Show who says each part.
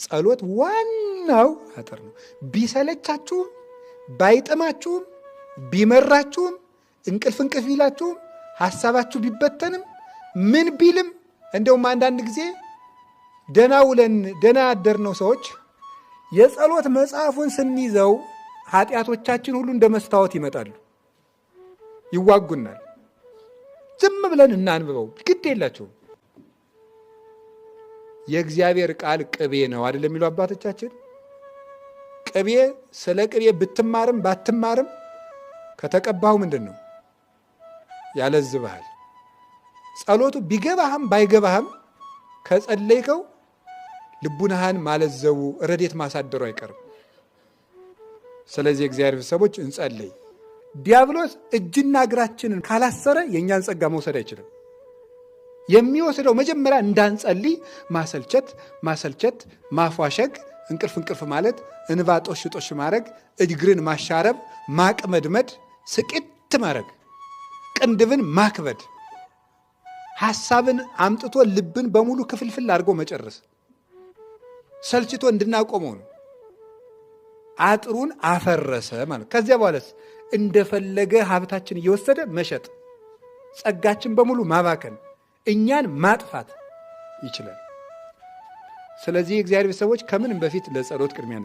Speaker 1: ጸሎት ዋናው አጥር ነው። ቢሰለቻችሁም ባይጥማችሁም ቢመራችሁም እንቅልፍ ቢላችሁም ሐሳባችሁ ቢበተንም ምን ቢልም እንደውም አንዳንድ ጊዜ ደና ውለን ደና ያደርነው ሰዎች የጸሎት መጽሐፉን ስንይዘው ኃጢአቶቻችን ሁሉ እንደ መስታወት ይመጣሉ፣ ይዋጉናል። ዝም ብለን እናንብበው ግድ የላችሁም። የእግዚአብሔር ቃል ቅቤ ነው አይደለም የሚሉ አባቶቻችን። ቅቤ ስለ ቅቤ ብትማርም ባትማርም ከተቀባው ምንድን ነው ያለዝብሃል። ጸሎቱ ቢገባህም ባይገባህም ከጸለይከው ልቡናህን ማለዘቡ ረዴት ማሳደሩ አይቀርም። ስለዚህ እግዚአብሔር ሰዎች እንጸልይ። ዲያብሎስ እጅና እግራችንን ካላሰረ የእኛን ጸጋ መውሰድ አይችልም። የሚወስደው መጀመሪያ እንዳንጸልይ ማሰልቸት፣ ማፏሸግ፣ እንቅልፍ ማለት፣ እንባ ጦሽ ማድረግ፣ እግርን ማሻረብ፣ ማቅመድመድ፣ ስቅት ማድረግ፣ ቅንድብን ማክበድ፣ ሐሳብን አምጥቶ ልብን በሙሉ ክፍልፍል አድርጎ መጨረስ ሰልችቶ እንድናቆመው ነው። አጥሩን አፈረሰ ማለት። ከዚያ በኋላስ እንደፈለገ ሀብታችን እየወሰደ መሸጥ፣ ጸጋችን በሙሉ ማባከን፣ እኛን ማጥፋት ይችላል። ስለዚህ የእግዚአብሔር ሰዎች ከምንም በፊት ለጸሎት ቅድሚያ